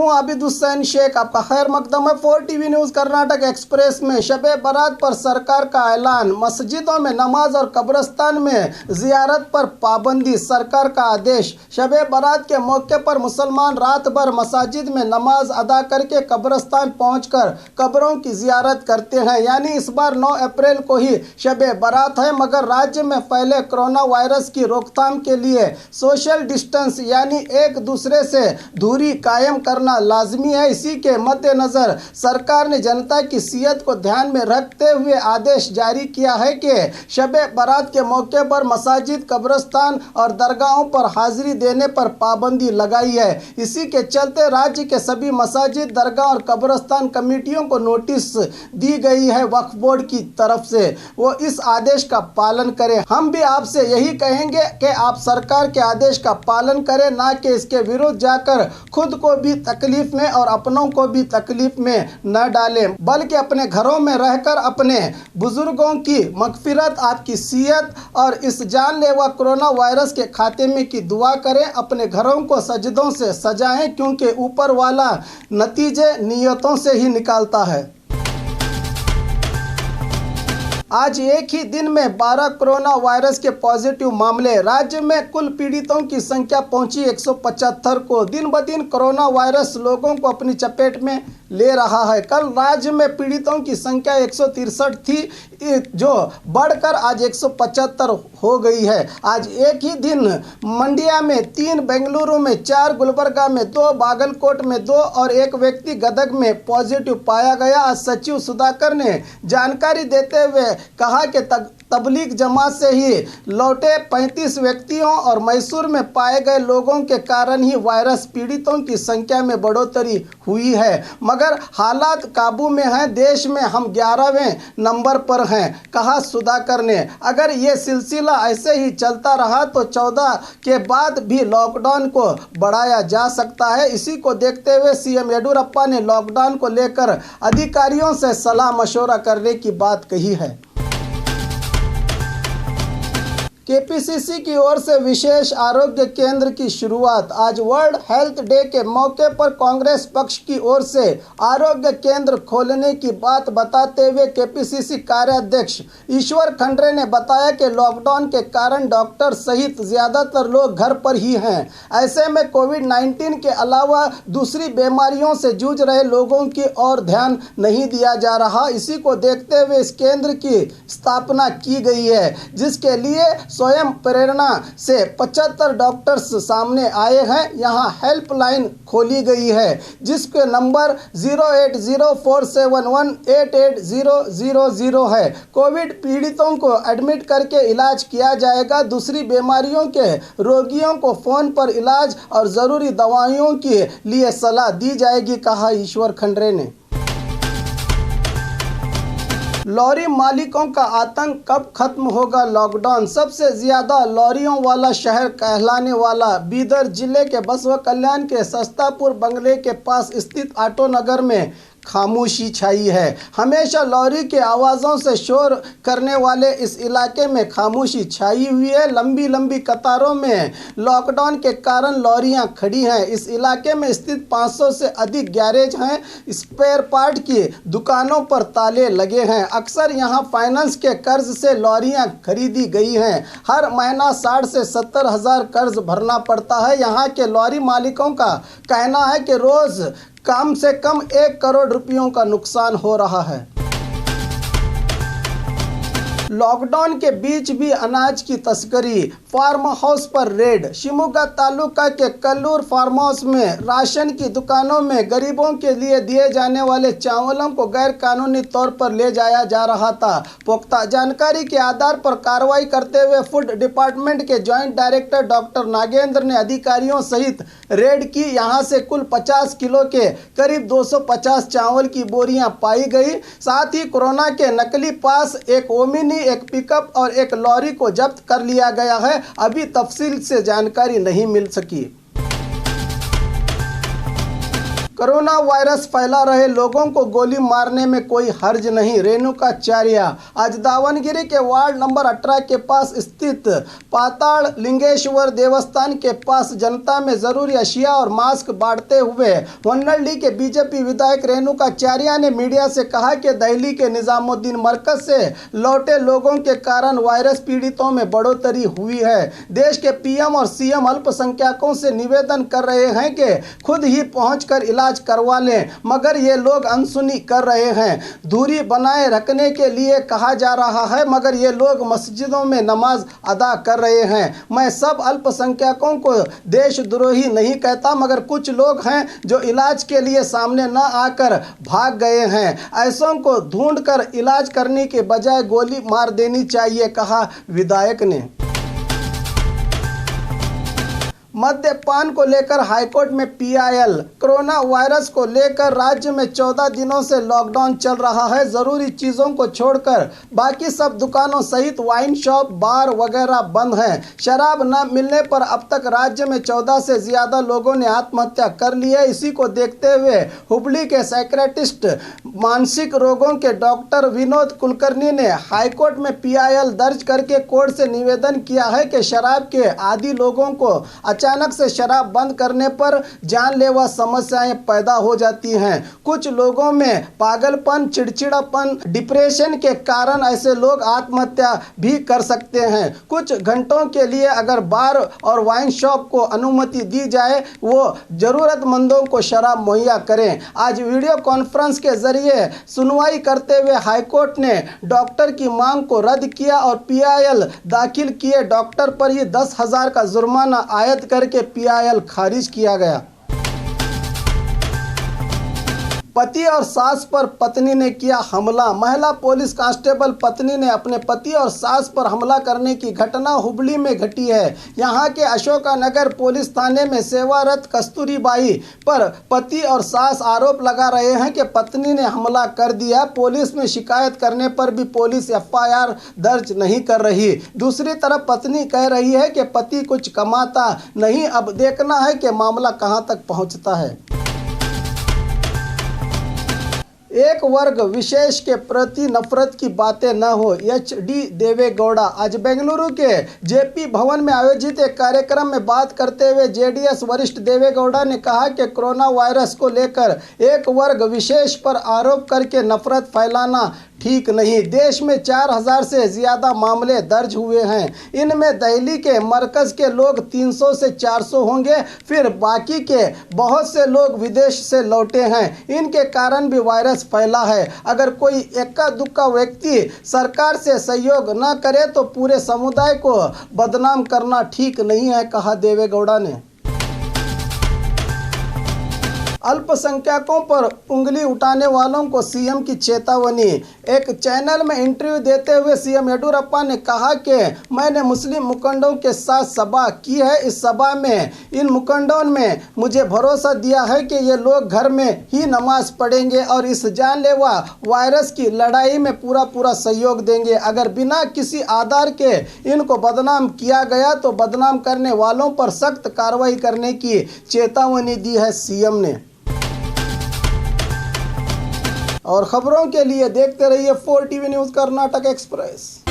हूं आबिद हुसैन शेख। आपका खैर मकदम है 4 टीवी न्यूज़। कर्नाटक एक्सप्रेस में शबे बारात पर सरकार का ऐलान। मस्जिदों में नमाज और कब्रिस्तान में जियारत पर पाबंदी, सरकार का आदेश। शबे बारात के मौके पर मुसलमान रात भर मसाजिद में नमाज अदा करके कब्रिस्तान पहुंचकर कब्रों की जियारत करते हैं। यानी इस बार 9 अप्रैल को ही शबे बारात है, मगर राज्य में फैले कोरोना वायरस की रोकथाम के लिए सोशल डिस्टेंस यानी एक दूसरे से दूरी कायम करना लाजमी है। इसी के मद्देनज़र सरकार ने जनता की सेहत को ध्यान में रखते हुए आदेश जारी किया है कि शबे बारात के मौके पर मसाजिद, कब्रिस्तान और दरगाहों पर हाजिरी देने पर पाबंदी लगाई है। इसी के चलते राज्य के सभी मसाजिद, दरगाह और कब्रिस्तान कमेटियों को नोटिस दी गई है वक्फ बोर्ड की तरफ से, वो इस आदेश का पालन करें। हम भी आपसे यही कहेंगे कि आप सरकार के आदेश का पालन करें, ना कि इसके विरुद्ध जाकर खुद को भी तकलीफ में और अपनों को भी तकलीफ में न डालें, बल्कि अपने घरों में रहकर अपने बुजुर्गों की मगफिरत, आपकी सेहत और इस जानलेवा कोरोना वायरस के खात्मे की दुआ करें। अपने घरों को सजदों से सजाएं, क्योंकि ऊपर वाला नतीजे नियतों से ही निकालता है। आज एक ही दिन में 12 कोरोना वायरस के पॉजिटिव मामले। राज्य में कुल पीड़ितों की संख्या पहुंची 175 को। दिन ब दिन कोरोना वायरस लोगों को अपनी चपेट में ले रहा है। कल राज्य में पीड़ितों की संख्या 163 थी, जो बढ़कर आज 175 हो गई है। आज एक ही दिन मंडिया में 3, बेंगलुरु में 4, गुलबर्गा में 2, बागलकोट में 2 और एक व्यक्ति गदग में पॉजिटिव पाया गया। आज सचिव सुधाकर ने जानकारी देते हुए कहा कि तबलीग जमात से ही लौटे 35 व्यक्तियों और मैसूर में पाए गए लोगों के कारण ही वायरस पीड़ितों की संख्या में बढ़ोतरी हुई है, मगर हालात काबू में हैं। देश में हम 11वें नंबर पर हैं, कहा सुधाकर ने। अगर ये सिलसिला ऐसे ही चलता रहा तो 14 के बाद भी लॉकडाउन को बढ़ाया जा सकता है। इसी को देखते हुए सीएम येडियुरप्पा ने लॉकडाउन को लेकर अधिकारियों से सलाह मशवरा करने की बात कही है। केपीसीसी की ओर से विशेष आरोग्य केंद्र की शुरुआत। आज वर्ल्ड हेल्थ डे के मौके पर कांग्रेस पक्ष की ओर से आरोग्य केंद्र खोलने की बात बताते हुए केपीसीसी कार्याध्यक्ष ईश्वर खंड्रे ने बताया कि लॉकडाउन के कारण डॉक्टर सहित ज़्यादातर लोग घर पर ही हैं। ऐसे में कोविड-19 के अलावा दूसरी बीमारियों से जूझ रहे लोगों की ओर ध्यान नहीं दिया जा रहा। इसी को देखते हुए इस केंद्र की स्थापना की गई है, जिसके लिए स्वयं प्रेरणा से 75 डॉक्टर्स सामने आए हैं। यहां हेल्पलाइन खोली गई है, जिसके नंबर 08047188000 है। कोविड पीड़ितों को एडमिट करके इलाज किया जाएगा। दूसरी बीमारियों के रोगियों को फ़ोन पर इलाज और ज़रूरी दवाइयों के लिए सलाह दी जाएगी, कहा ईश्वर खंड्रे ने। लॉरी मालिकों का आतंक, कब खत्म होगा लॉकडाउन। सबसे ज़्यादा लॉरियों वाला शहर कहलाने वाला बीदर जिले के बसवा कल्याण के सस्तापुर बंगले के पास स्थित ऑटो नगर में खामोशी छाई है। हमेशा लॉरी के आवाज़ों से शोर करने वाले इस इलाके में खामोशी छाई हुई है। लंबी लंबी कतारों में लॉकडाउन के कारण लॉरियां खड़ी हैं। इस इलाके में स्थित 500 से अधिक गैरेज हैं। स्पेयर पार्ट की दुकानों पर ताले लगे हैं। अक्सर यहां फाइनेंस के कर्ज से लॉरियां खरीदी गई हैं। हर महीना 60 से 70 हज़ार कर्ज भरना पड़ता है। यहाँ के लॉरी मालिकों का कहना है कि रोज़ कम से कम 1 करोड़ रुपयों का नुकसान हो रहा है। लॉकडाउन के बीच भी अनाज की तस्करी। फार्म हाउस पर रेड। शिमोगा तालुका के कल्लूर फार्म हाउस में राशन की दुकानों में गरीबों के लिए दिए जाने वाले चावलों को गैर कानूनी तौर पर ले जाया जा रहा था। पुख्ता जानकारी के आधार पर कार्रवाई करते हुए फूड डिपार्टमेंट के जॉइंट डायरेक्टर डॉक्टर नागेंद्र ने अधिकारियों सहित रेड की। यहां से कुल 50 किलो के करीब 250 चावल की बोरियां पाई गई। साथ ही कोरोना के नकली पास, एक ओमिनी, एक पिकअप और एक लॉरी को जब्त कर लिया गया है। अभी तफसील से जानकारी नहीं मिल सकी। कोरोना वायरस फैला रहे लोगों को गोली मारने में कोई हर्ज नहीं। रेणुकाचार्य आज दावनगिरी के वार्ड नंबर 18 के पास स्थित पाताल लिंगेश्वर देवस्थान के पास जनता में जरूरी अशिया और मास्क बांटते हुए वनल्डी के बीजेपी विधायक रेणुकाचार्य ने मीडिया से कहा कि दिल्ली के निजामुद्दीन मरकज से लौटे लोगों के कारण वायरस पीड़ितों में बढ़ोतरी हुई है। देश के पीएम और सीएम अल्पसंख्यकों से निवेदन कर रहे हैं कि खुद ही पहुंचकर इलाज करवा लें, मगर ये लोग अनसुनी कर रहे हैं। दूरी बनाए रखने के लिए कहा जा रहा है, मगर ये लोग मस्जिदों में नमाज अदा कर रहे हैं। मैं सब अल्पसंख्यकों को देशद्रोही नहीं कहता, मगर कुछ लोग हैं जो इलाज के लिए सामने न आकर भाग गए हैं। ऐसों को ढूंढकर इलाज करने के बजाय गोली मार देनी चाहिए, कहा विधायक ने। मद्यपान को लेकर हाईकोर्ट में पीआईएल। कोरोना वायरस को लेकर राज्य में 14 दिनों से लॉकडाउन चल रहा है। जरूरी चीज़ों को छोड़कर बाकी सब दुकानों सहित वाइन शॉप, बार वगैरह बंद हैं। शराब न मिलने पर अब तक राज्य में 14 से ज़्यादा लोगों ने आत्महत्या कर ली है। इसी को देखते हुए हुबली के साइकियाट्रिस्ट, मानसिक रोगों के डॉक्टर विनोद कुलकर्णी ने हाईकोर्ट में पीआईएल दर्ज करके कोर्ट से निवेदन किया है कि शराब के आदी लोगों को अचानक से शराब बंद करने पर जानलेवा समस्याएं पैदा हो जाती हैं। कुछ लोगों में पागलपन, चिड़चिड़ापन, डिप्रेशन के कारण ऐसे लोग आत्महत्या भी कर सकते हैं। कुछ घंटों के लिए अगर बार और वाइन शॉप को अनुमति दी जाए, वो जरूरतमंदों को शराब मुहैया करें। आज वीडियो कॉन्फ्रेंस के जरिए सुनवाई करते हुए हाईकोर्ट ने डॉक्टर की मांग को रद्द किया और पीआईएल दाखिल किए। डॉक्टर पर ही 10,000 का जुर्माना आयद करके पीआईएल खारिज किया गया। पति और सास पर पत्नी ने किया हमला। महिला पुलिस कांस्टेबल पत्नी ने अपने पति और सास पर हमला करने की घटना हुबली में घटी है। यहां के अशोकानगर पुलिस थाने में सेवारत कस्तूरीबाई पर पति और सास आरोप लगा रहे हैं कि पत्नी ने हमला कर दिया। पुलिस में शिकायत करने पर भी पुलिस एफआईआर दर्ज नहीं कर रही। दूसरी तरफ पत्नी कह रही है कि पति कुछ कमाता नहीं, अब देखना है कि मामला कहां तक पहुंचता है। एक वर्ग विशेष के प्रति नफरत की बातें न हो, एच.डी. देवेगौड़ा आज बेंगलुरु के जेपी भवन में आयोजित एक कार्यक्रम में बात करते हुए जेडीएस वरिष्ठ देवेगौड़ा ने कहा कि कोरोना वायरस को लेकर एक वर्ग विशेष पर आरोप करके नफरत फैलाना ठीक नहीं। देश में 4,000 से ज़्यादा मामले दर्ज हुए हैं। इनमें दिल्ली के मरकज़ के लोग 300 से 400 होंगे, फिर बाकी के बहुत से लोग विदेश से लौटे हैं। इनके कारण भी वायरस फैला है। अगर कोई इक्का दुक्का व्यक्ति सरकार से सहयोग न करे तो पूरे समुदाय को बदनाम करना ठीक नहीं है, कहा देवेगौड़ा ने। अल्पसंख्यकों पर उंगली उठाने वालों को सीएम की चेतावनी। एक चैनल में इंटरव्यू देते हुए सीएम येडियुरप्पा ने कहा कि मैंने मुस्लिम मुखंडों के साथ सभा की है। इस सभा में इन मुखंडों में मुझे भरोसा दिया है कि ये लोग घर में ही नमाज पढ़ेंगे और इस जानलेवा वायरस की लड़ाई में पूरा सहयोग देंगे। अगर बिना किसी आधार के इनको बदनाम किया गया तो बदनाम करने वालों पर सख्त कार्रवाई करने की चेतावनी दी है सीएम ने। और खबरों के लिए देखते रहिए 4 टीवी न्यूज़ कर्नाटक एक्सप्रेस।